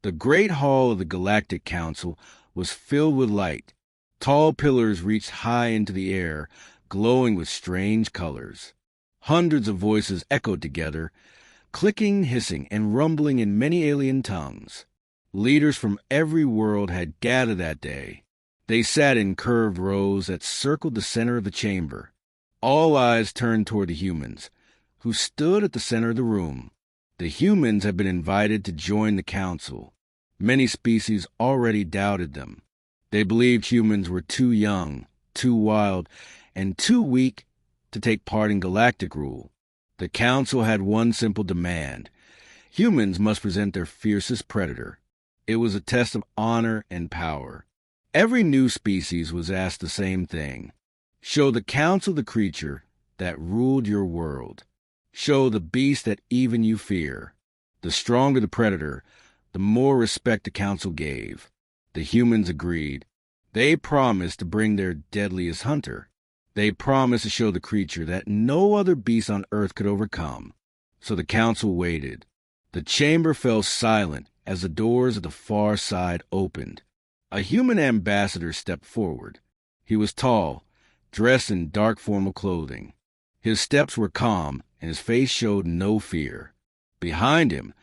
The great hall of the Galactic Council was filled with light. Tall pillars reached high into the air, glowing with strange colors. Hundreds of voices echoed together, clicking, hissing, and rumbling in many alien tongues. Leaders from every world had gathered that day. They sat in curved rows that circled the center of the chamber. All eyes turned toward the humans, who stood at the center of the room. The humans had been invited to join the council. Many species already doubted them. They believed humans were too young, too wild, and too weak to take part in galactic rule. The council had one simple demand. Humans must present their fiercest predator. It was a test of honor and power. Every new species was asked the same thing. Show the council the creature that ruled your world. Show the beast that even you fear. The stronger the predator, the more respect the council gave. The humans agreed. They promised to bring their deadliest hunter. They promised to show the creature that no other beast on Earth could overcome. So the council waited. The chamber fell silent as the doors of the far side opened. A human ambassador stepped forward. He was tall, dressed in dark formal clothing. His steps were calm, and his face showed no fear. Behind him,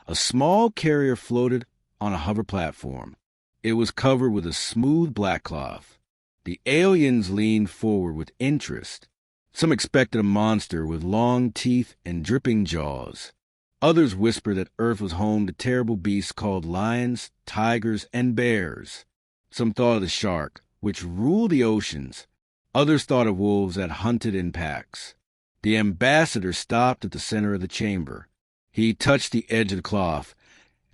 a small carrier floated on a hover platform. It was covered with a smooth black cloth. The aliens leaned forward with interest. Some expected a monster with long teeth and dripping jaws. Others whispered that Earth was home to terrible beasts called lions, tigers, and bears. Some thought of the shark, which ruled the oceans. Others thought of wolves that hunted in packs. The ambassador stopped at the center of the chamber. He touched the edge of the cloth,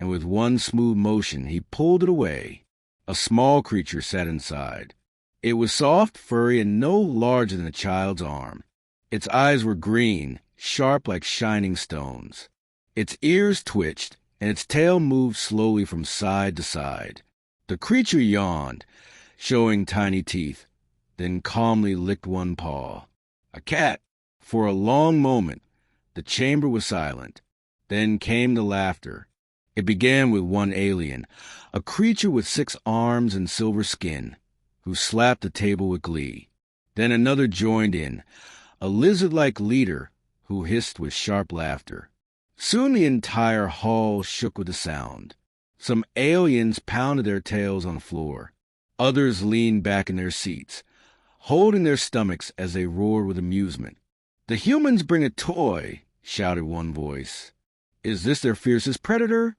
and with one smooth motion he pulled it away. A small creature sat inside. It was soft, furry, and no larger than a child's arm. Its eyes were green, sharp like shining stones. Its ears twitched, and its tail moved slowly from side to side. The creature yawned, showing tiny teeth, then calmly licked one paw. A cat. For a long moment, the chamber was silent. Then came the laughter. It began with one alien, a creature with 6 arms and silver skin, who slapped the table with glee. Then another joined in, a lizard-like leader who hissed with sharp laughter. Soon the entire hall shook with the sound. Some aliens pounded their tails on the floor. Others leaned back in their seats, holding their stomachs as they roared with amusement. "The humans bring a toy," shouted one voice. "Is this their fiercest predator?"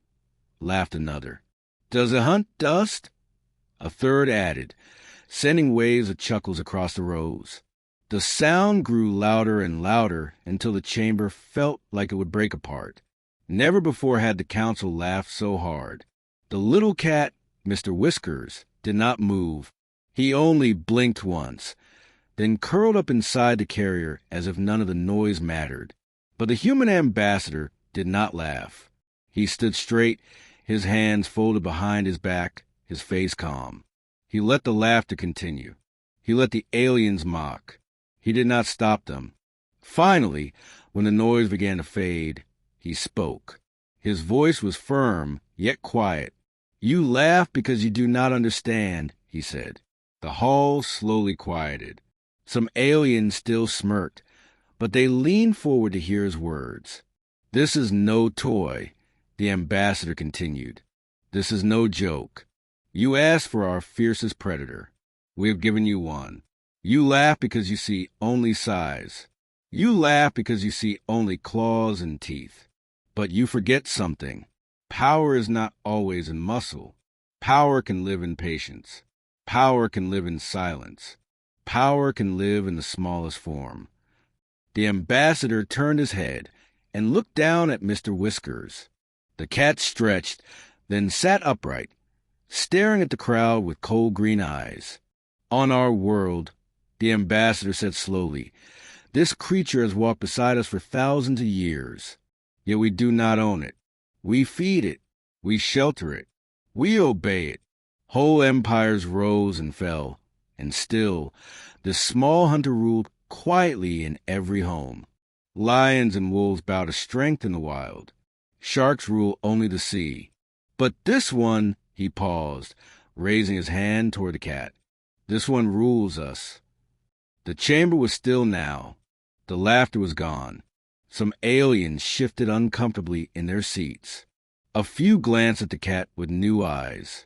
laughed another. "Does it hunt dust?" a third added, sending waves of chuckles across the rows. The sound grew louder and louder until the chamber felt like it would break apart. Never before had the council laughed so hard. The little cat, Mr. Whiskers, did not move. He only blinked once, then curled up inside the carrier as if none of the noise mattered. But the human ambassador did not laugh. He stood straight, his hands folded behind his back, his face calm. He let the laughter continue. He let the aliens mock. He did not stop them. Finally, when the noise began to fade, he spoke. His voice was firm, yet quiet. "You laugh because you do not understand," he said. The hall slowly quieted. Some aliens still smirked, but they leaned forward to hear his words. "This is no toy," the ambassador continued. "This is no joke. You asked for our fiercest predator. We have given you one. You laugh because you see only size. You laugh because you see only claws and teeth. But you forget something. Power is not always in muscle. Power can live in patience. Power can live in silence. Power can live in the smallest form." The ambassador turned his head and looked down at Mr. Whiskers. The cat stretched, then sat upright, staring at the crowd with cold green eyes. "On our world," the ambassador said slowly, "this creature has walked beside us for thousands of years. Yet we do not own it. We feed it. We shelter it. We obey it." Whole empires rose and fell, and still, this small hunter ruled quietly in every home. Lions and wolves bow to strength in the wild. Sharks rule only the sea. But this one, he paused, raising his hand toward the cat. This one rules us. The chamber was still now. The laughter was gone. Some aliens shifted uncomfortably in their seats. A few glanced at the cat with new eyes.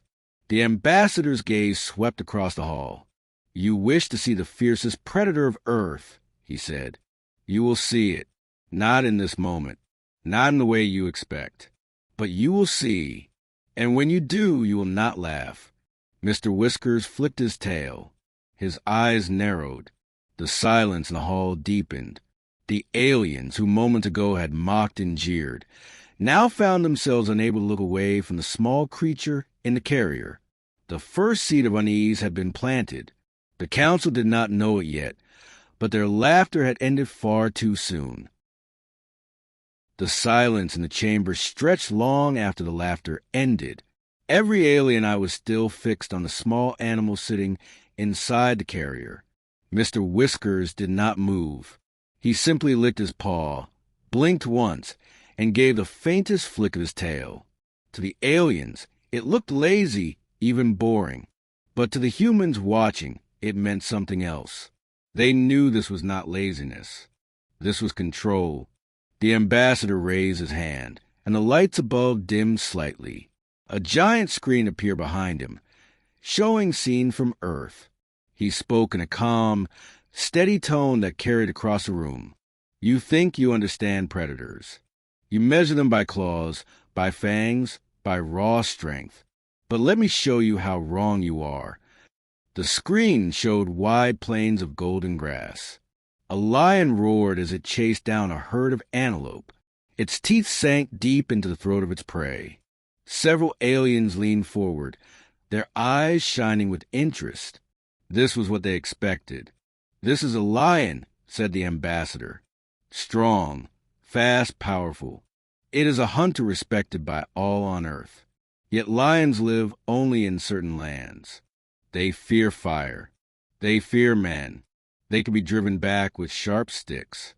The ambassador's gaze swept across the hall. You wish to see the fiercest predator of Earth, he said. You will see it. Not in this moment. Not in the way you expect. But you will see. And when you do, you will not laugh. Mr. Whiskers flicked his tail. His eyes narrowed. The silence in the hall deepened. The aliens, who moments ago had mocked and jeered, now found themselves unable to look away from the small creature in the carrier. The first seed of unease had been planted. The council did not know it yet, but their laughter had ended far too soon. The silence in the chamber stretched long after the laughter ended. Every alien eye was still fixed on the small animal sitting inside the carrier. Mr. Whiskers did not move. He simply licked his paw, blinked once, and gave the faintest flick of his tail. To the aliens, it looked lazy, even boring. But to the humans watching, it meant something else. They knew this was not laziness. This was control. The ambassador raised his hand, and the lights above dimmed slightly. A giant screen appeared behind him, showing scene from Earth. He spoke in a calm, steady tone that carried across the room. You think you understand predators. You measure them by claws, by fangs, by raw strength. But let me show you how wrong you are. The screen showed wide plains of golden grass. A lion roared as it chased down a herd of antelope. Its teeth sank deep into the throat of its prey. Several aliens leaned forward, their eyes shining with interest. This was what they expected. This is a lion, said the ambassador. Strong, fast, powerful. It is a hunter respected by all on Earth. Yet lions live only in certain lands. They fear fire. They fear men. They can be driven back with sharp sticks.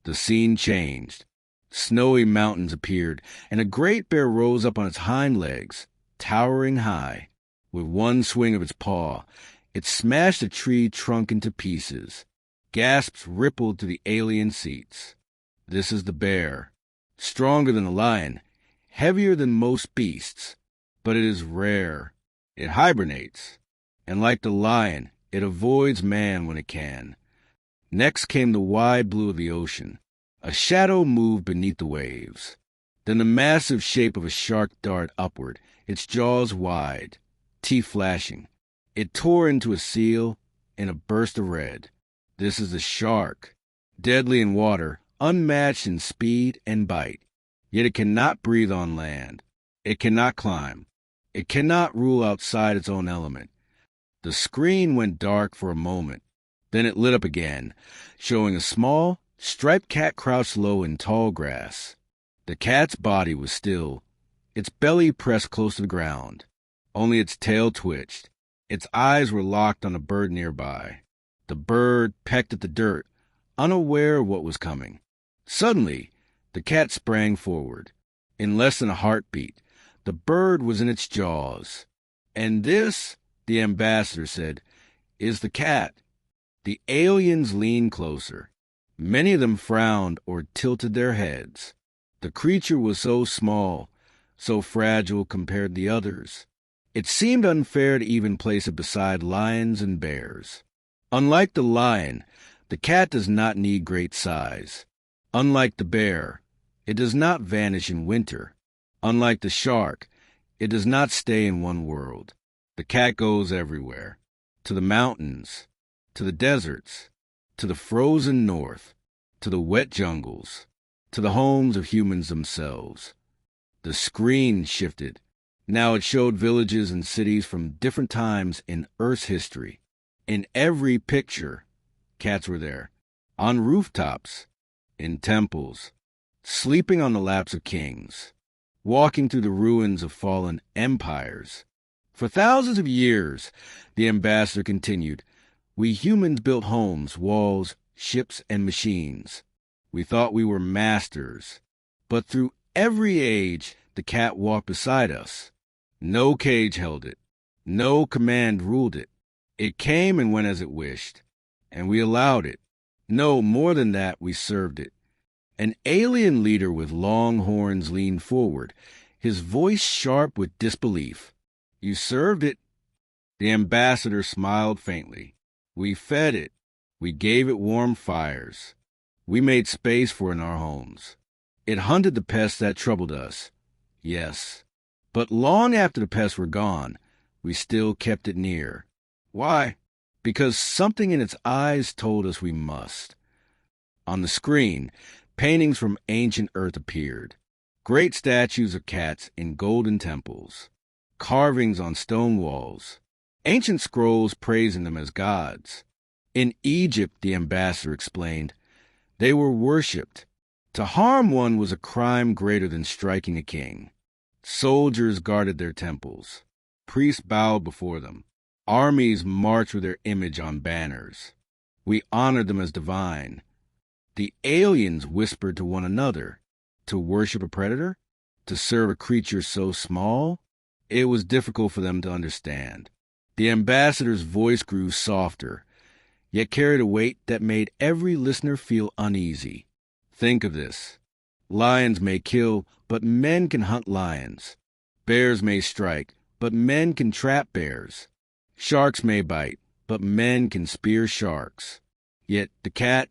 The scene changed. Snowy mountains appeared, and a great bear rose up on its hind legs, towering high. With one swing of its paw, it smashed a tree trunk into pieces. Gasps rippled to the alien seats. This is the bear. Stronger than the lion, heavier than most beasts, but it is rare. It hibernates, and like the lion, it avoids man when it can. Next came the wide blue of the ocean. A shadow moved beneath the waves. Then the massive shape of a shark darted upward, its jaws wide, teeth flashing. It tore into a seal in a burst of red. This is a shark, deadly in water, unmatched in speed and bite. Yet it cannot breathe on land. It cannot climb. It cannot rule outside its own element. The screen went dark for a moment. Then it lit up again, showing a small, striped cat crouched low in tall grass. The cat's body was still, its belly pressed close to the ground. Only its tail twitched. Its eyes were locked on a bird nearby. The bird pecked at the dirt, unaware of what was coming. Suddenly, the cat sprang forward. In less than a heartbeat, the bird was in its jaws. And this, the ambassador said, is the cat. The aliens leaned closer. Many of them frowned or tilted their heads. The creature was so small, so fragile compared to the others. It seemed unfair to even place it beside lions and bears. Unlike the lion, the cat does not need great size. Unlike the bear, it does not vanish in winter. Unlike the shark, it does not stay in one world. The cat goes everywhere. To the mountains, to the deserts, to the frozen north, to the wet jungles, to the homes of humans themselves. The screen shifted. Now it showed villages and cities from different times in Earth's history. In every picture, cats were there. On rooftops, in temples, sleeping on the laps of kings, walking through the ruins of fallen empires. For thousands of years, the ambassador continued, we humans built homes, walls, ships, and machines. We thought we were masters. But through every age, the cat walked beside us. No cage held it. No command ruled it. It came and went as it wished, and we allowed it. No, more than that, we served it. An alien leader with long horns leaned forward, his voice sharp with disbelief. You served it? The ambassador smiled faintly. We fed it. We gave it warm fires. We made space for it in our homes. It hunted the pests that troubled us. Yes. But long after the pests were gone, we still kept it near. Why? Because something in its eyes told us we must. On the screen, paintings from ancient Earth appeared. Great statues of cats in golden temples. Carvings on stone walls. Ancient scrolls praising them as gods. In Egypt, the ambassador explained, they were worshipped. To harm one was a crime greater than striking a king. Soldiers guarded their temples. Priests bowed before them. Armies marched with their image on banners. We honored them as divine. The aliens whispered to one another, to worship a predator? To serve a creature so small? It was difficult for them to understand. The ambassador's voice grew softer, yet carried a weight that made every listener feel uneasy. Think of this. Lions may kill, but men can hunt lions. Bears may strike, but men can trap bears. Sharks may bite, but men can spear sharks. Yet the cat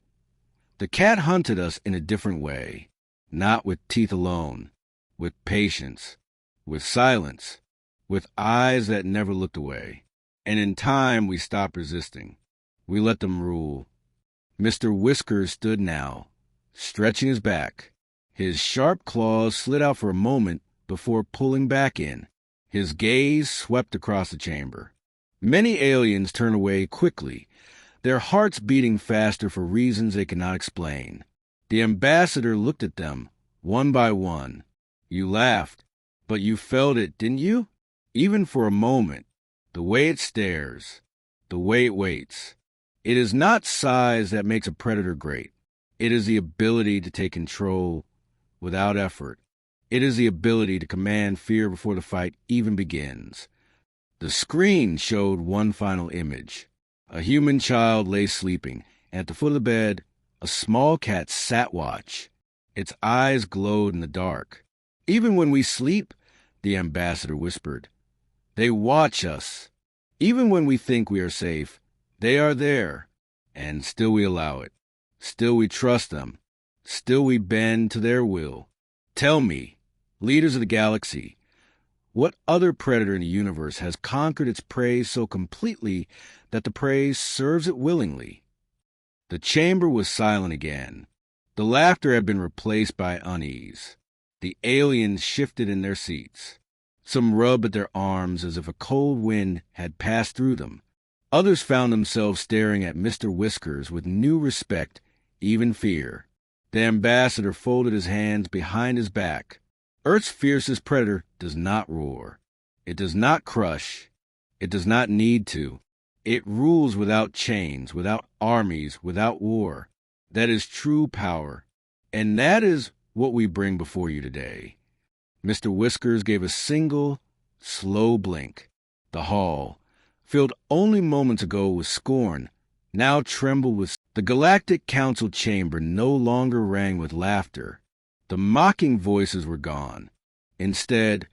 hunted us in a different way, not with teeth alone, with patience, with silence, with eyes that never looked away. And in time we stopped resisting. We let them rule. Mr. Whiskers stood now, stretching his back. His sharp claws slid out for a moment before pulling back in. His gaze swept across the chamber. Many aliens turned away quickly, their hearts beating faster for reasons they could not explain. The ambassador looked at them, one by one. You laughed, but you felt it, didn't you? Even for a moment. The way it stares, the way it waits. It is not size that makes a predator great. It is the ability to take control without effort. It is the ability to command fear before the fight even begins. The screen showed one final image. A human child lay sleeping, and at the foot of the bed, a small cat sat watch. Its eyes glowed in the dark. Even when we sleep, the ambassador whispered, they watch us. Even when we think we are safe, they are there. And still we allow it. Still we trust them. Still we bend to their will. Tell me, leaders of the galaxy, what other predator in the universe has conquered its prey so completely that the prey serves it willingly? The chamber was silent again. The laughter had been replaced by unease. The aliens shifted in their seats. Some rubbed at their arms as if a cold wind had passed through them. Others found themselves staring at Mr. Whiskers with new respect, even fear. The ambassador folded his hands behind his back. Earth's fiercest predator does not roar. It does not crush. It does not need to. It rules without chains, without armies, without war. That is true power. And that is what we bring before you today. Mr. Whiskers gave a single, slow blink. The hall, filled only moments ago with scorn, now trembled with... The Galactic Council chamber no longer rang with laughter. The mocking voices were gone. Instead,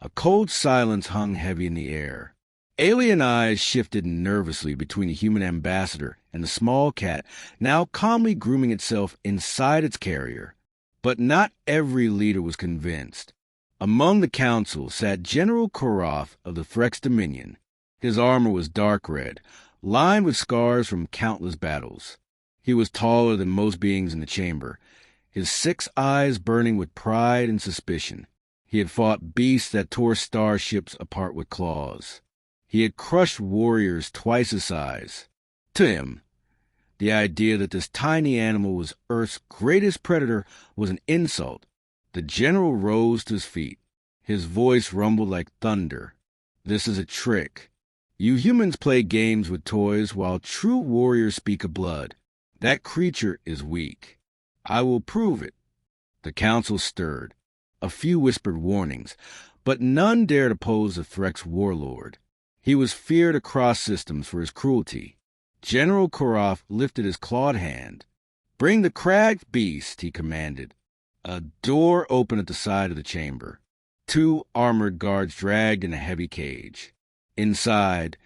a cold silence hung heavy in the air. Alien eyes shifted nervously between the human ambassador and the small cat, now calmly grooming itself inside its carrier. But not every leader was convinced. Among the council sat General Koroth of the Threx Dominion. His armor was dark red, lined with scars from countless battles. He was taller than most beings in the chamber, his 6 eyes burning with pride and suspicion. He had fought beasts that tore starships apart with claws. He had crushed warriors twice his size. To him, the idea that this tiny animal was Earth's greatest predator was an insult. The general rose to his feet. His voice rumbled like thunder. This is a trick. You humans play games with toys while true warriors speak of blood. That creature is weak. I will prove it. The council stirred. A few whispered warnings, but none dared oppose the Threk's warlord. He was feared across systems for his cruelty. General Koroth lifted his clawed hand. "Bring the cragged beast," he commanded. A door opened at the side of the chamber. 2 armored guards dragged in a heavy cage. Inside,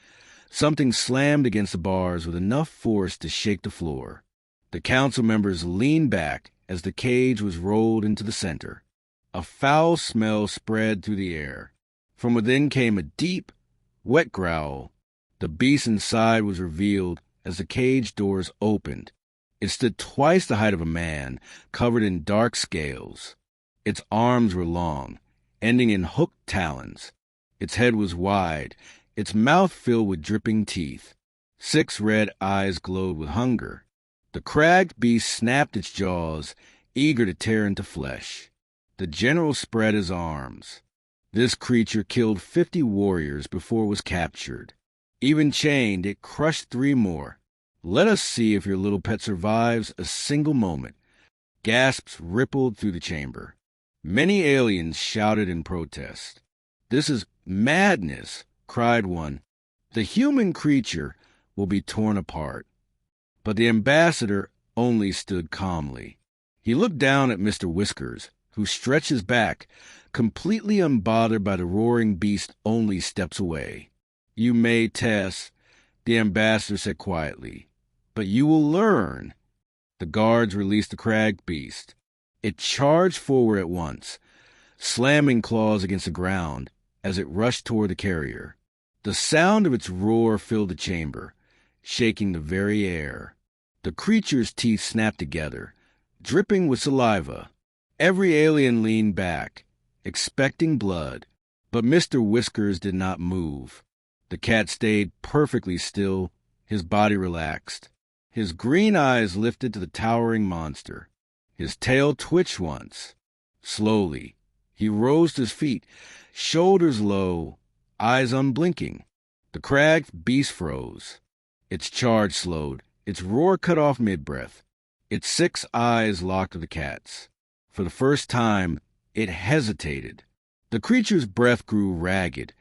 something slammed against the bars with enough force to shake the floor. The council members leaned back as the cage was rolled into the center. A foul smell spread through the air. From within came a deep, wet growl. The beast inside was revealed as the cage doors opened. It stood twice the height of a man, covered in dark scales. Its arms were long, ending in hooked talons. Its head was wide, its mouth filled with dripping teeth. 6 red eyes glowed with hunger. The cragged beast snapped its jaws, eager to tear into flesh. The general spread his arms. This creature killed 50 warriors before it was captured. Even chained, it crushed 3 more. Let us see if your little pet survives a single moment. Gasps rippled through the chamber. Many aliens shouted in protest. "This is madness," cried one. "The human creature will be torn apart." But the ambassador only stood calmly. He looked down at Mr. Whiskers, who stretched his back, completely unbothered by the roaring beast only steps away. "You may test," the ambassador said quietly, "but you will learn." The guards released the crag beast. It charged forward at once, slamming claws against the ground as it rushed toward the carrier. The sound of its roar filled the chamber, shaking the very air. The creature's teeth snapped together, dripping with saliva. Every alien leaned back, expecting blood, but Mr. Whiskers did not move. The cat stayed perfectly still, his body relaxed. His green eyes lifted to the towering monster. His tail twitched once. Slowly, he rose to his feet, shoulders low, eyes unblinking. The cragged beast froze. Its charge slowed, its roar cut off mid-breath. Its 6 eyes locked with the cat's. For the first time, it hesitated. The creature's breath grew ragged,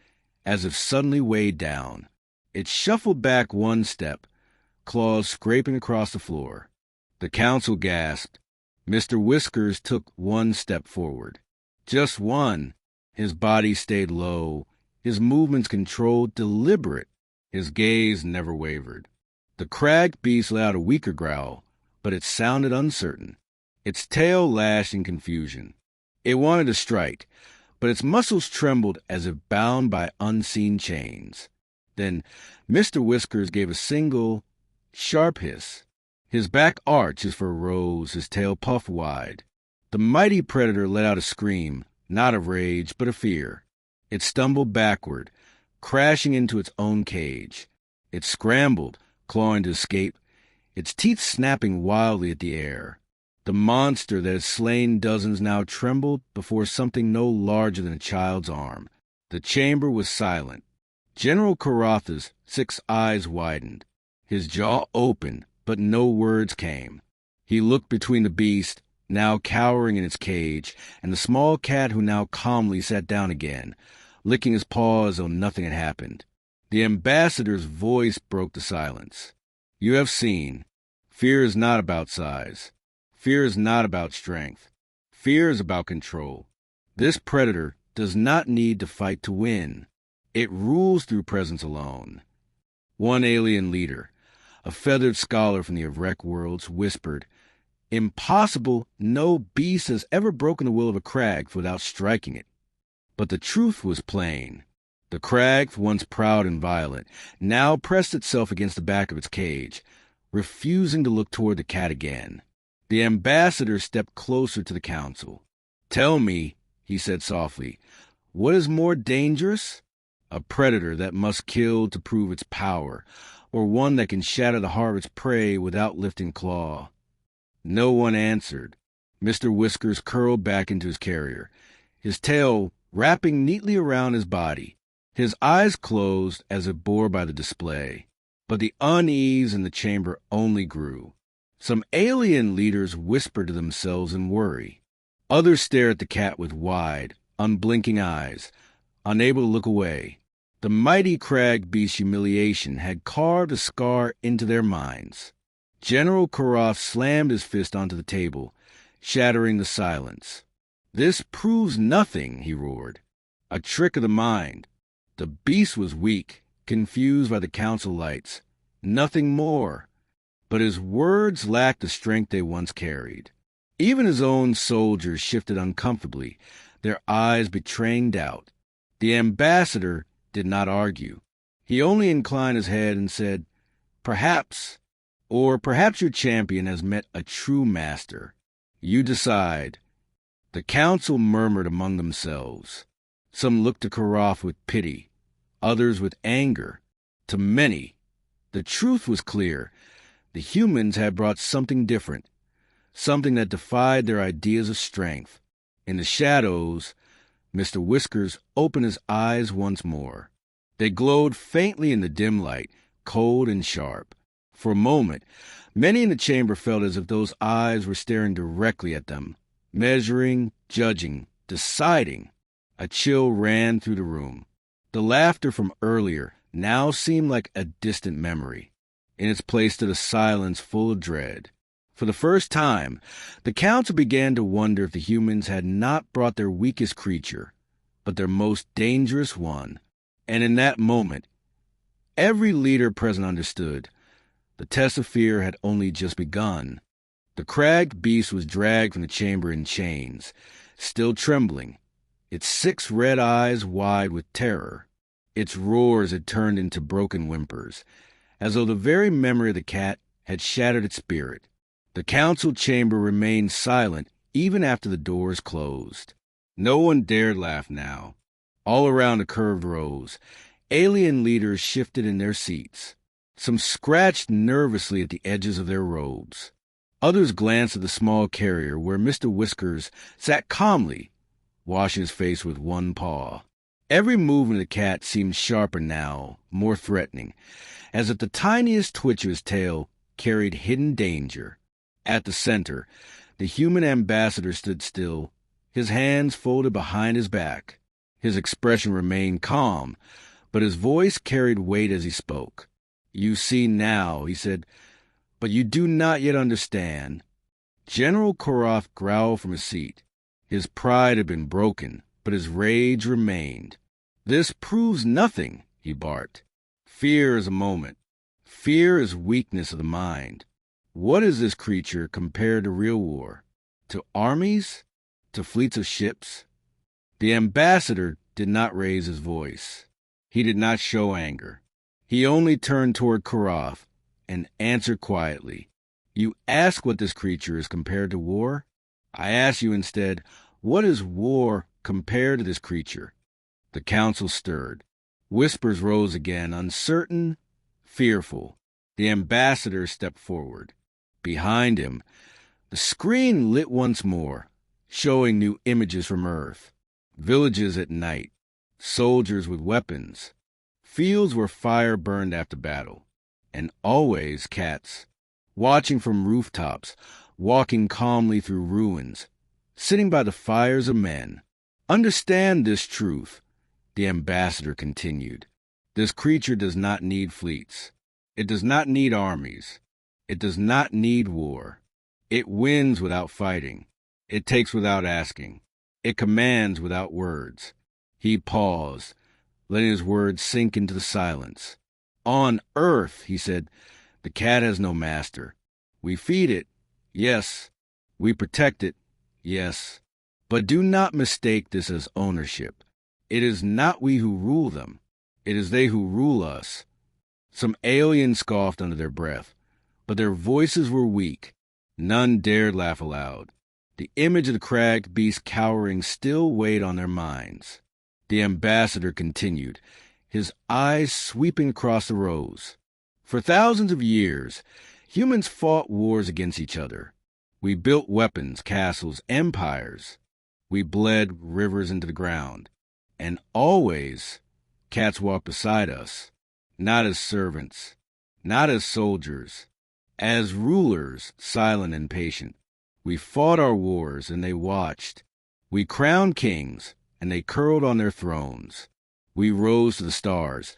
as if suddenly weighed down. It shuffled back 1 step, claws scraping across the floor. The council gasped. Mr. Whiskers took 1 step forward. Just 1. His body stayed low, his movements controlled, deliberate. His gaze never wavered. The cragged beast let out a weaker growl, but it sounded uncertain. Its tail lashed in confusion. It wanted to strike, but its muscles trembled as if bound by unseen chains. Then Mr. Whiskers gave a single, sharp hiss. His back arched, his fur rose, his tail puffed wide. The mighty predator let out a scream, not of rage, but of fear. It stumbled backward, crashing into its own cage. It scrambled, clawing to escape, its teeth snapping wildly at the air. The monster that had slain dozens now trembled before something no larger than a child's arm. The chamber was silent. General Koroth's 6 eyes widened. His jaw opened, but no words came. He looked between the beast, now cowering in its cage, and the small cat who now calmly sat down again, licking his paw as though nothing had happened. The ambassador's voice broke the silence. "You have seen. Fear is not about size. Fear is not about strength. Fear is about control. This predator does not need to fight to win. It rules through presence alone." One alien leader, a feathered scholar from the Avrek worlds, whispered, "Impossible, no beast has ever broken the will of a crag without striking it." But the truth was plain. The crag, once proud and violent, now pressed itself against the back of its cage, refusing to look toward the cat again. The ambassador stepped closer to the council. "Tell me," he said softly, "what is more dangerous? A predator that must kill to prove its power, or one that can shatter the heart of its prey without lifting claw?" No one answered. Mr. Whiskers curled back into his carrier, his tail wrapping neatly around his body. His eyes closed as if bored by the display. But the unease in the chamber only grew. Some alien leaders whispered to themselves in worry. Others stare at the cat with wide, unblinking eyes, unable to look away. The mighty crag beast's humiliation had carved a scar into their minds. General Karov slammed his fist onto the table, shattering the silence. "This proves nothing," he roared. "A trick of the mind." The beast was weak, confused by the council lights. Nothing more. But his words lacked the strength they once carried. Even his own soldiers shifted uncomfortably, their eyes betraying doubt. The ambassador did not argue. He only inclined his head and said, "Perhaps, or perhaps your champion has met a true master. You decide." The council murmured among themselves. Some looked to Karov with pity, others with anger. To many, the truth was clear. The humans had brought something different, something that defied their ideas of strength. In the shadows, Mr. Whiskers opened his eyes once more. They glowed faintly in the dim light, cold and sharp. For a moment, many in the chamber felt as if those eyes were staring directly at them, measuring, judging, deciding. A chill ran through the room. The laughter from earlier now seemed like a distant memory. In its place stood a silence full of dread. For the first time, the council began to wonder if the humans had not brought their weakest creature, but their most dangerous one. And in that moment, every leader present understood. The test of fear had only just begun. The cragged beast was dragged from the chamber in chains, still trembling, its 6 red eyes wide with terror. Its roars had turned into broken whimpers, as though the very memory of the cat had shattered its spirit. The council chamber remained silent even after the doors closed. No one dared laugh now. All around the curved rows, alien leaders shifted in their seats. Some scratched nervously at the edges of their robes. Others glanced at the small carrier where Mr. Whiskers sat calmly, washing his face with one paw. Every movement of the cat seemed sharper now, more threatening, as if the tiniest twitch of his tail carried hidden danger. At the center, the human ambassador stood still, his hands folded behind his back. His expression remained calm, but his voice carried weight as he spoke. "You see now," he said, "but you do not yet understand." General Karov growled from his seat. His pride had been broken, but his rage remained. "This proves nothing," he barked. "Fear is a moment. Fear is weakness of the mind. What is this creature compared to real war? To armies? To fleets of ships?" The ambassador did not raise his voice. He did not show anger. He only turned toward Karov and answered quietly. "You ask what this creature is compared to war? I ask you instead, what is war compared to this creature?" The council stirred. Whispers rose again, uncertain, fearful. The ambassador stepped forward. Behind him, the screen lit once more, showing new images from Earth. Villages at night, soldiers with weapons, fields where fire burned after battle, and always cats, watching from rooftops, walking calmly through ruins, sitting by the fires of men. "Understand this truth," the ambassador continued. "This creature does not need fleets. It does not need armies. It does not need war. It wins without fighting. It takes without asking. It commands without words." He paused, letting his words sink into the silence. "On Earth," he said, "the cat has no master. We feed it, yes. We protect it, yes. But do not mistake this as ownership. It is not we who rule them. It is they who rule us." Some aliens scoffed under their breath, but their voices were weak. None dared laugh aloud. The image of the cragged beast cowering still weighed on their minds. The ambassador continued, his eyes sweeping across the rows. "For thousands of years, humans fought wars against each other. We built weapons, castles, empires. We bled rivers into the ground. And always, cats walked beside us, not as servants, not as soldiers, as rulers, silent and patient. We fought our wars, and they watched. We crowned kings, and they curled on their thrones. We rose to the stars,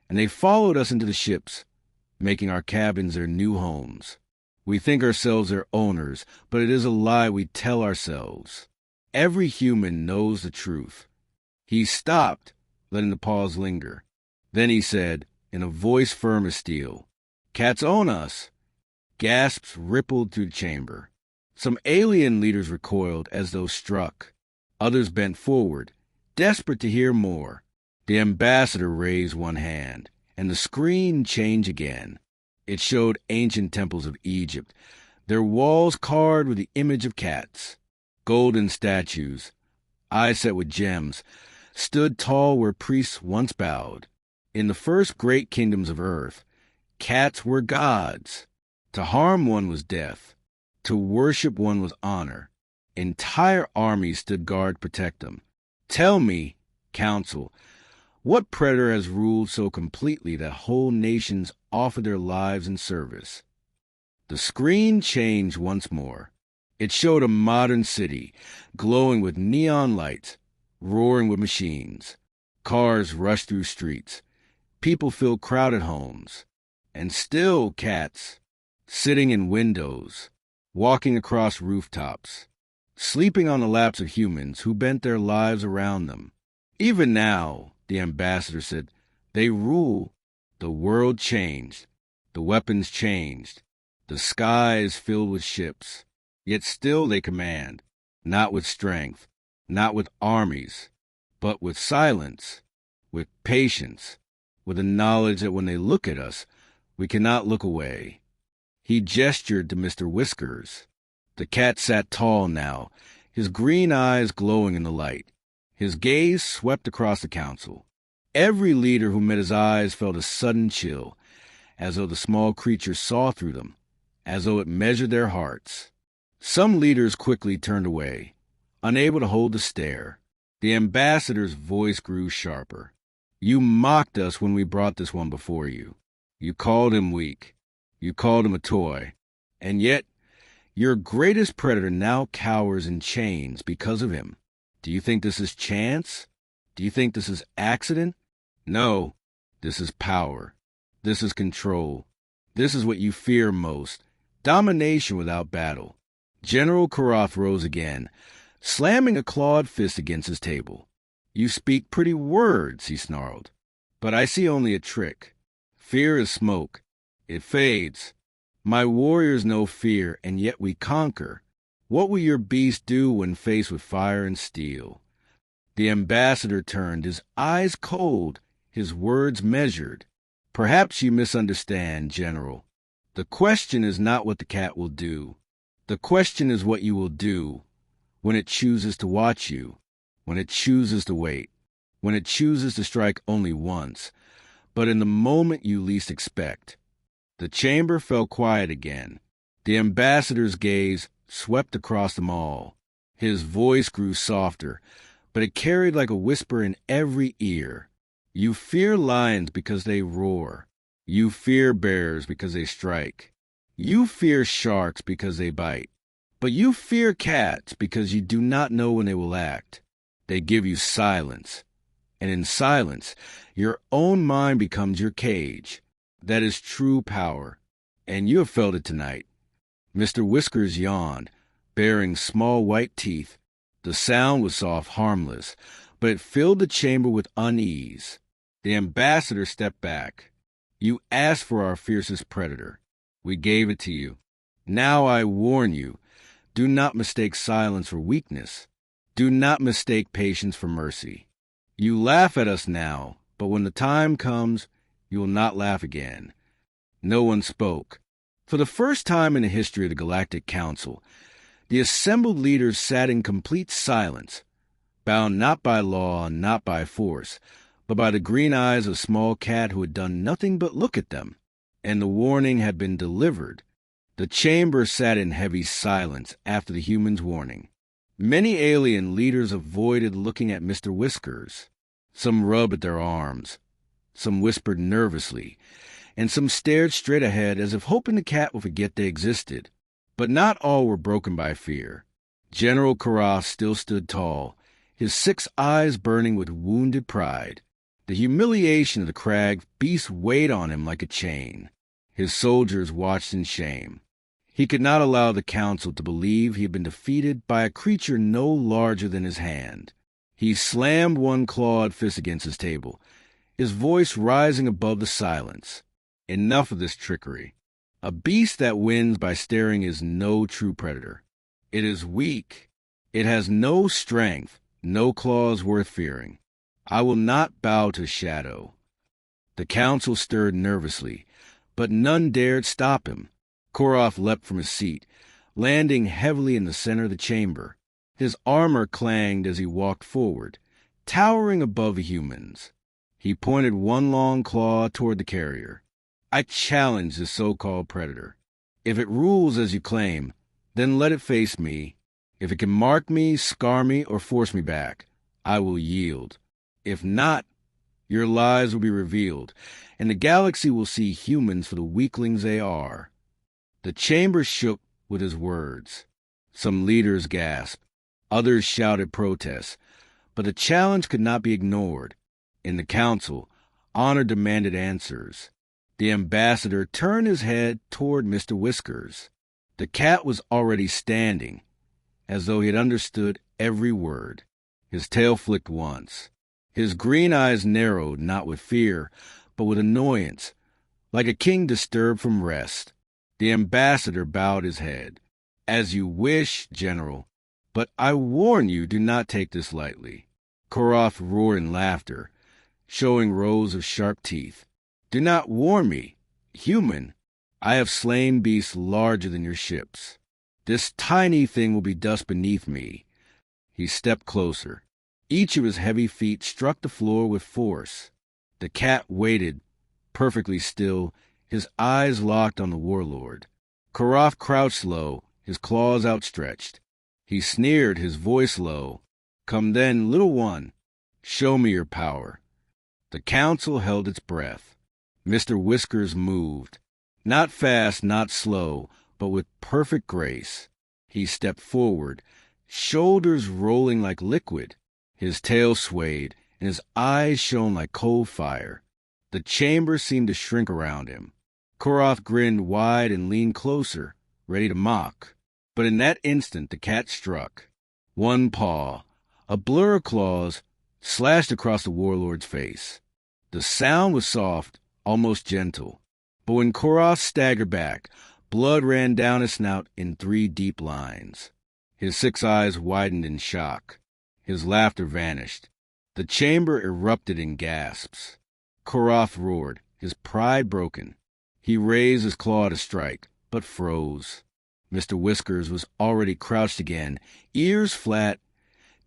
and they followed us into the ships, making our cabins their new homes. We think ourselves their owners, but it is a lie we tell ourselves. Every human knows the truth. He stopped, letting the pause linger. Then he said, in a voice firm as steel, "Cats own us." Gasps rippled through the chamber. Some alien leaders recoiled as though struck. Others bent forward, desperate to hear more. The ambassador raised one hand, and the screen changed again. It showed ancient temples of Egypt, their walls carved with the image of cats. Golden statues, eyes set with gems, stood tall where priests once bowed. In the first great kingdoms of earth, cats were gods. To harm one was death. To worship one was honor. Entire armies stood guard to protect them. Tell me, council, what predator has ruled so completely that whole nations offer their lives in service? The screen changed once more. It showed a modern city, glowing with neon lights, roaring with machines. Cars rushed through streets. People filled crowded homes. And still cats, sitting in windows, walking across rooftops, sleeping on the laps of humans who bent their lives around them. Even now, the ambassador said, they rule. The world changed. The weapons changed. The skies filled with ships. Yet still they command, not with strength, not with armies, but with silence, with patience, with the knowledge that when they look at us, we cannot look away. He gestured to Mr. Whiskers. The cat sat tall now, his green eyes glowing in the light. His gaze swept across the council. Every leader who met his eyes felt a sudden chill, as though the small creature saw through them, as though it measured their hearts. Some leaders quickly turned away, unable to hold the stare. The ambassador's voice grew sharper. You mocked us when we brought this one before you. You called him weak. You called him a toy. And yet, your greatest predator now cowers in chains because of him. Do you think this is chance? Do you think this is accident? No, this is power. This is control. This is what you fear most. Domination without battle. General Karoth rose again, slamming a clawed fist against his table. You speak pretty words, he snarled. But I see only a trick. Fear is smoke. It fades. My warriors know fear, and yet we conquer. What will your beast do when faced with fire and steel? The ambassador turned, his eyes cold, his words measured. Perhaps you misunderstand, General. The question is not what the cat will do. The question is what you will do when it chooses to watch you, when it chooses to wait, when it chooses to strike only once, but in the moment you least expect. The chamber fell quiet again. The ambassador's gaze swept across them all. His voice grew softer, but it carried like a whisper in every ear. You fear lions because they roar. You fear bears because they strike. You fear sharks because they bite. But you fear cats because you do not know when they will act. They give you silence. And in silence, your own mind becomes your cage. That is true power. And you have felt it tonight. Mr. Whiskers yawned, baring small white teeth. The sound was soft, harmless, but it filled the chamber with unease. The ambassador stepped back. You asked for our fiercest predator. We gave it to you. Now I warn you, do not mistake silence for weakness. Do not mistake patience for mercy. You laugh at us now, but when the time comes, you will not laugh again. No one spoke. For the first time in the history of the Galactic Council, the assembled leaders sat in complete silence, bound not by law, not by force, but by the green eyes of a small cat who had done nothing but look at them. And the warning had been delivered. The chamber sat in heavy silence after the human's warning. Many alien leaders avoided looking at Mr. Whiskers. Some rubbed at their arms. Some whispered nervously, and some stared straight ahead as if hoping the cat would forget they existed. But not all were broken by fear. General Karath still stood tall, his 6 eyes burning with wounded pride. The humiliation of the crag beast weighed on him like a chain. His soldiers watched in shame. He could not allow the council to believe he had been defeated by a creature no larger than his hand. He slammed one clawed fist against his table, his voice rising above the silence. Enough of this trickery. A beast that wins by staring is no true predator. It is weak. It has no strength, no claws worth fearing. I will not bow to shadow. The council stirred nervously, but none dared stop him. Koroth leapt from his seat, landing heavily in the center of the chamber. His armor clanged as he walked forward, towering above the humans. He pointed one long claw toward the carrier. I challenge this so-called predator. If it rules as you claim, then let it face me. If it can mark me, scar me, or force me back, I will yield. If not, your lies will be revealed, and the galaxy will see humans for the weaklings they are. The chamber shook with his words. Some leaders gasped. Others shouted protests. But the challenge could not be ignored. In the council, honor demanded answers. The ambassador turned his head toward Mr. Whiskers. The cat was already standing, as though he had understood every word. His tail flicked once. His green eyes narrowed, not with fear, but with annoyance, like a king disturbed from rest. The ambassador bowed his head. As you wish, General, but I warn you, do not take this lightly. Koroth roared in laughter, showing rows of sharp teeth. Do not warn me, human. I have slain beasts larger than your ships. This tiny thing will be dust beneath me. He stepped closer. Each of his heavy feet struck the floor with force. The cat waited, perfectly still, his eyes locked on the warlord. Koroth crouched low, his claws outstretched. He sneered, his voice low. Come then, little one, show me your power. The council held its breath. Mr. Whiskers moved. Not fast, not slow, but with perfect grace. He stepped forward, shoulders rolling like liquid. His tail swayed, and his eyes shone like cold fire. The chamber seemed to shrink around him. Koroth grinned wide and leaned closer, ready to mock. But in that instant the cat struck. One paw, a blur of claws, slashed across the warlord's face. The sound was soft, almost gentle. But when Koroth staggered back, blood ran down his snout in 3 deep lines. His 6 eyes widened in shock. His laughter vanished. The chamber erupted in gasps. Koroth roared, his pride broken. He raised his claw to strike, but froze. Mr. Whiskers was already crouched again, ears flat,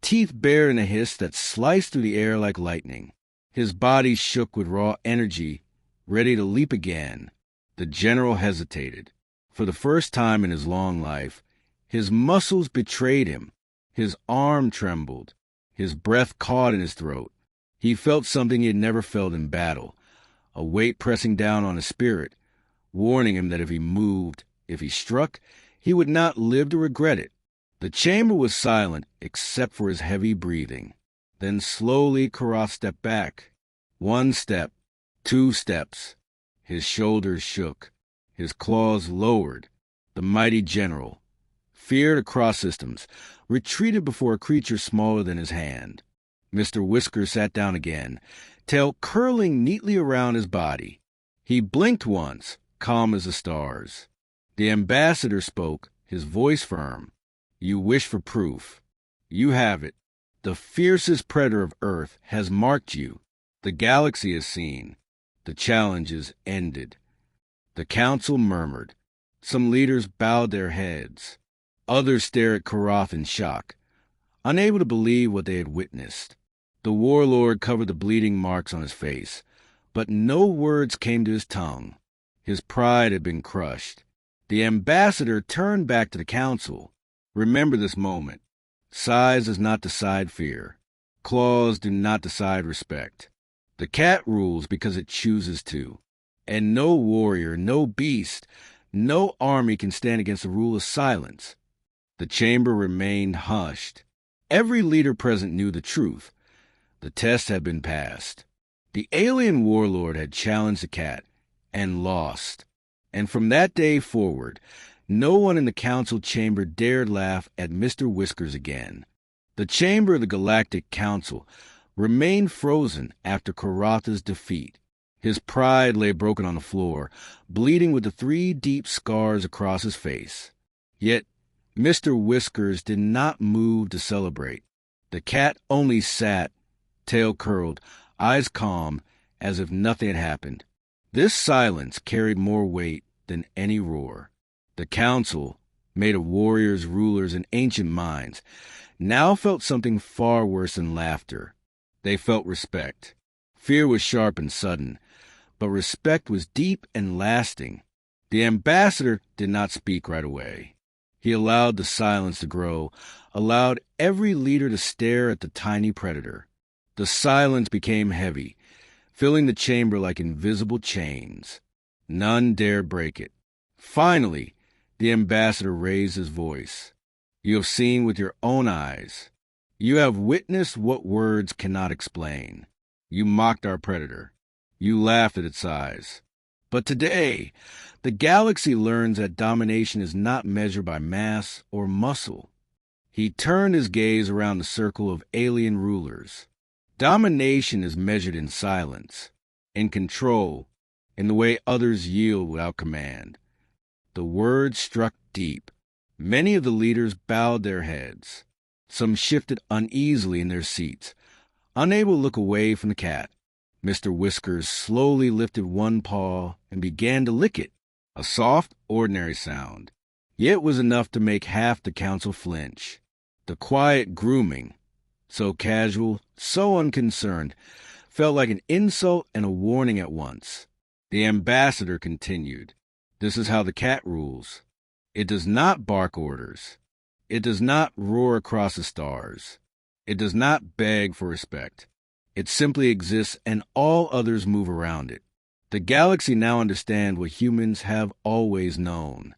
teeth bared in a hiss that sliced through the air like lightning. His body shook with raw energy, ready to leap again. The general hesitated. For the first time in his long life, his muscles betrayed him. His arm trembled. His breath caught in his throat. He felt something he had never felt in battle, a weight pressing down on his spirit, warning him that if he moved, if he struck, he would not live to regret it. The chamber was silent except for his heavy breathing. Then slowly Koroth stepped back. 1 step, 2 steps. His shoulders shook. His claws lowered. The mighty general, feared across systems, retreated before a creature smaller than his hand. Mr. Whiskers sat down again, tail curling neatly around his body. He blinked once, calm as the stars. The ambassador spoke, his voice firm. You wish for proof. You have it. The fiercest predator of Earth has marked you. The galaxy has seen. The challenge is ended. The council murmured. Some leaders bowed their heads. Others stared at Koroth in shock, unable to believe what they had witnessed. The warlord covered the bleeding marks on his face, but no words came to his tongue. His pride had been crushed. The ambassador turned back to the council. Remember this moment. Size does not decide fear. Claws do not decide respect. The cat rules because it chooses to. And no warrior, no beast, No army can stand against the rule of silence. The chamber remained hushed. Every leader present knew the truth. The test had been passed. The alien warlord had challenged the cat and lost. And from that day forward, no one in the council chamber dared laugh at Mr. Whiskers again. The chamber of the Galactic Council remained frozen after Karatha's defeat. His pride lay broken on the floor, bleeding with the 3 deep scars across his face. Yet Mr. Whiskers did not move to celebrate. The cat only sat, tail curled, eyes calm, as if nothing had happened. This silence carried more weight than any roar. The council, made of warriors, rulers, and ancient minds, now felt something far worse than laughter. They felt respect. Fear was sharp and sudden, but respect was deep and lasting. The ambassador did not speak right away. He allowed the silence to grow, allowed every leader to stare at the tiny predator. The silence became heavy, filling the chamber like invisible chains. None dared break it. Finally, the ambassador raised his voice. You have seen with your own eyes. You have witnessed what words cannot explain. You mocked our predator. You laughed at its size. But today, the galaxy learns that domination is not measured by mass or muscle. He turned his gaze around the circle of alien rulers. Domination is measured in silence, in control, in the way others yield without command. The words struck deep. Many of the leaders bowed their heads. Some shifted uneasily in their seats, unable to look away from the cat. Mr. Whiskers slowly lifted one paw and began to lick it, a soft, ordinary sound. Yet it was enough to make half the council flinch. The quiet grooming, so casual, so unconcerned, felt like an insult and a warning at once. The ambassador continued. This is how the cat rules. It does not bark orders. It does not roar across the stars. It does not beg for respect. It simply exists and all others move around it. The galaxy now understands what humans have always known.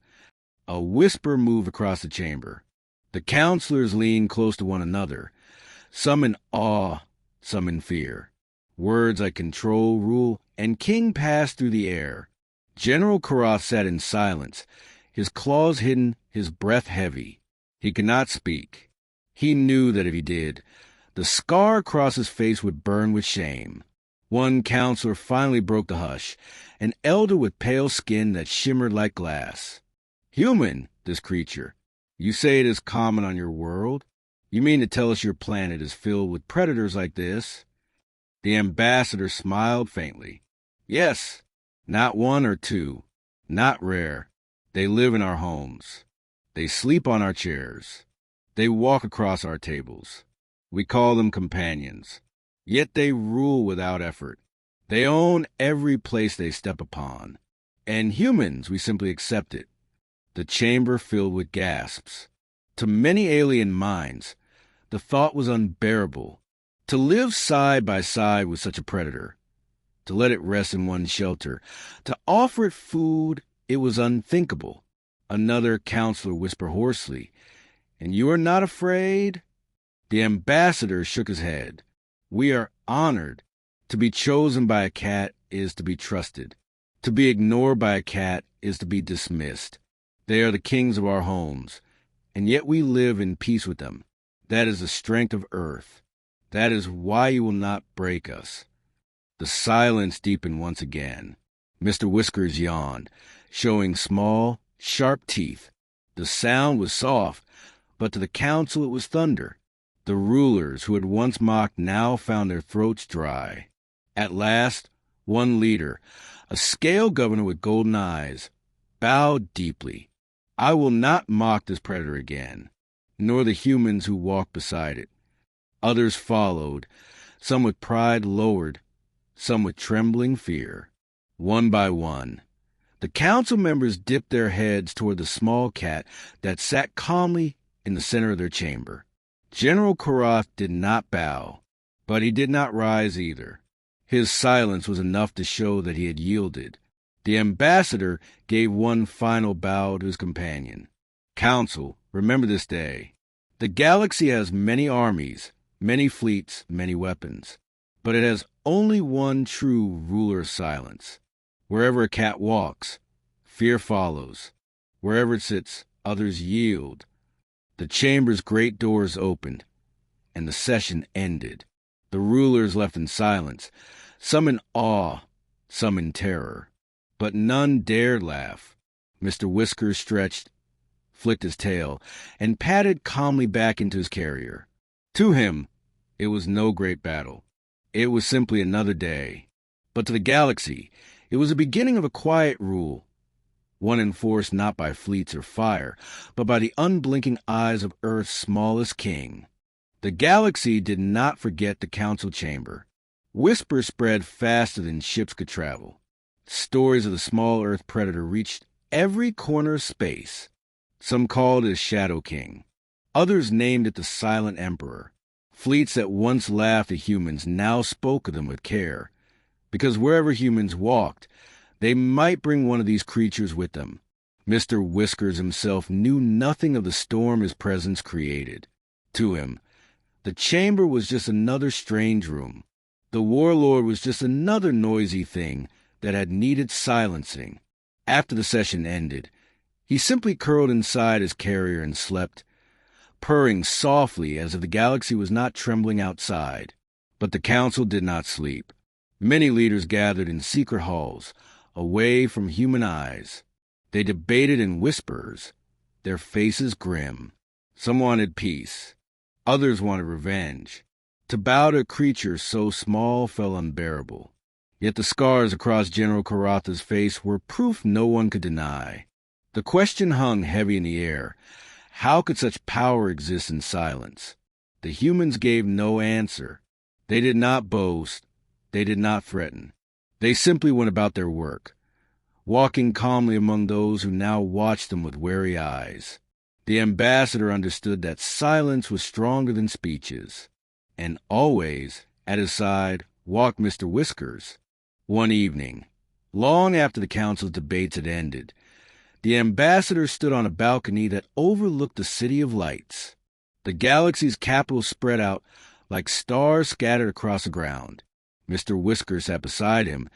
A whisper moved across the chamber. The counselors leaned close to one another, some in awe, some in fear. Words like control, rule, and king passed through the air. General Karath sat in silence, his claws hidden, his breath heavy. He could not speak. He knew that if he did, the scar across his face would burn with shame. One counselor finally broke the hush, an elder with pale skin that shimmered like glass. Human, this creature. You say it is common on your world? You mean to tell us your planet is filled with predators like this? The ambassador smiled faintly. Yes, not 1 or 2, not rare. They live in our homes. They sleep on our chairs. They walk across our tables. We call them companions. Yet they rule without effort. They own every place they step upon. And humans, we simply accept it. The chamber filled with gasps. To many alien minds, the thought was unbearable. To live side by side with such a predator. To let it rest in one's shelter. To offer it food, it was unthinkable. Another counselor whispered hoarsely, And you are not afraid? The ambassador shook his head. We are honored. To be chosen by a cat is to be trusted. To be ignored by a cat is to be dismissed. They are the kings of our homes, and yet we live in peace with them. That is the strength of Earth. That is why you will not break us. The silence deepened once again. Mr. Whiskers yawned, showing small, sharp teeth. The sound was soft, but to the council it was thunder. The rulers who had once mocked now found their throats dry. At last, one leader, a scale governor with golden eyes, bowed deeply. I will not mock this predator again, nor the humans who walk beside it. Others followed, some with pride lowered, some with trembling fear. One by one, the council members dipped their heads toward the small cat that sat calmly in the center of their chamber. General Karath did not bow, but he did not rise either. His silence was enough to show that he had yielded. The ambassador gave one final bow to his companion. Council, remember this day. The galaxy has many armies, many fleets, many weapons, but it has only one true ruler of silence. Wherever a cat walks, fear follows. Wherever it sits, others yield. The chamber's great doors opened, and the session ended. The rulers left in silence, some in awe, some in terror. But none dared laugh. Mr. Whiskers stretched, flicked his tail, and padded calmly back into his carrier. To him, it was no great battle. It was simply another day. But to the galaxy, it was the beginning of a quiet rule, one enforced not by fleets or fire, but by the unblinking eyes of Earth's smallest king. The galaxy did not forget the council chamber. Whispers spread faster than ships could travel. Stories of the small Earth predator reached every corner of space. Some called it a Shadow King. Others named it the Silent Emperor. Fleets that once laughed at humans now spoke of them with care, because wherever humans walked, they might bring one of these creatures with them. Mr. Whiskers himself knew nothing of the storm his presence created. To him, the chamber was just another strange room. The warlord was just another noisy thing that had needed silencing. After the session ended, he simply curled inside his carrier and slept, purring softly as if the galaxy was not trembling outside. But the council did not sleep. Many leaders gathered in secret halls, away from human eyes. They debated in whispers, their faces grim. Some wanted peace. Others wanted revenge. To bow to a creature so small felt unbearable. Yet the scars across General Karatha's face were proof no one could deny. The question hung heavy in the air. How could such power exist in silence? The humans gave no answer. They did not boast. They did not threaten. They simply went about their work, walking calmly among those who now watched them with wary eyes. The ambassador understood that silence was stronger than speeches. And always, at his side, walked Mr. Whiskers. One evening, long after the council's debates had ended, the ambassador stood on a balcony that overlooked the City of Lights. The galaxy's capital spread out like stars scattered across the ground. Mr. Whiskers sat beside him,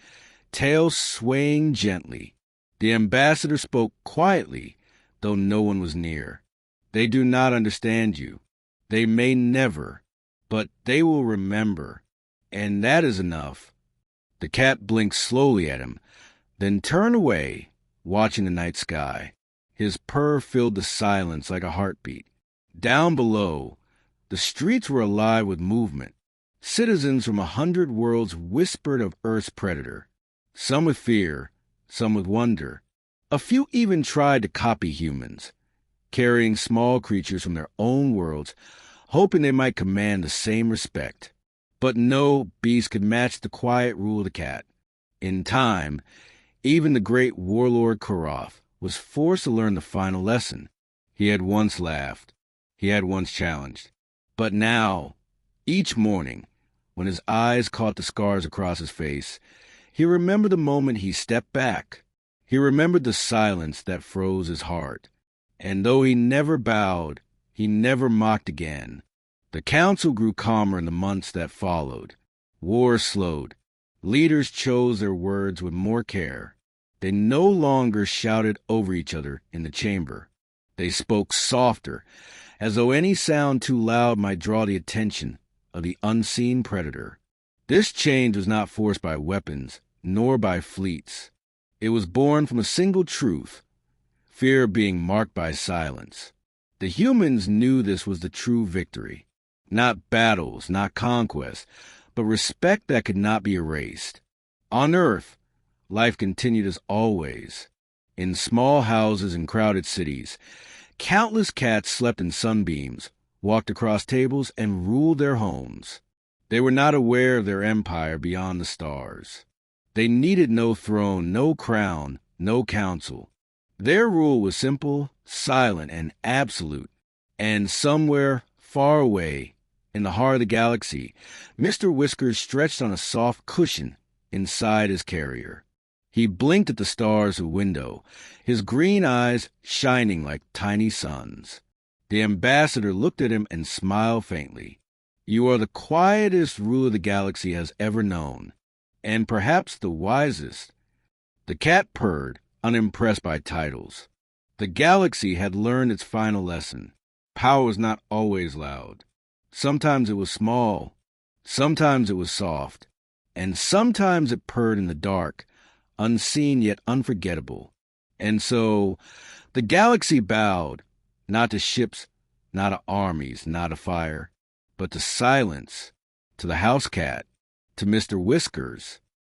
tail swaying gently. The ambassador spoke quietly, though no one was near. They do not understand you. They may never, but they will remember. And that is enough. The cat blinked slowly at him, then turned away, watching the night sky. His purr filled the silence like a heartbeat. Down below, the streets were alive with movement. Citizens from 100 worlds whispered of Earth's predator, some with fear, some with wonder. A few even tried to copy humans, carrying small creatures from their own worlds, hoping they might command the same respect. But no beast could match the quiet rule of the cat. In time, even the great warlord Karath was forced to learn the final lesson. He had once laughed. He had once challenged. But now, each morning, when his eyes caught the scars across his face, he remembered the moment he stepped back. He remembered the silence that froze his heart. And though he never bowed, he never mocked again. The council grew calmer in the months that followed. War slowed. Leaders chose their words with more care. They no longer shouted over each other in the chamber. They spoke softer, as though any sound too loud might draw the attention of the unseen predator. This change was not forced by weapons, nor by fleets. It was born from a single truth, fear of being marked by silence. The humans knew this was the true victory. Not battles, not conquest, but respect that could not be erased. On Earth, life continued as always. In small houses and crowded cities, countless cats slept in sunbeams, walked across tables, and ruled their homes. They were not aware of their empire beyond the stars. They needed no throne, no crown, no council. Their rule was simple, silent, and absolute. And somewhere far away, in the heart of the galaxy, Mr. Whiskers stretched on a soft cushion inside his carrier. He blinked at the stars of window, his green eyes shining like tiny suns. The ambassador looked at him and smiled faintly. You are the quietest ruler the galaxy has ever known, and perhaps the wisest. The cat purred, unimpressed by titles. The galaxy had learned its final lesson. Power was not always loud. Sometimes it was small, sometimes it was soft, and sometimes it purred in the dark, unseen yet unforgettable. And so the galaxy bowed, not to ships, not to armies, not to fire, but to silence, to the house cat, to Mr. Whiskers.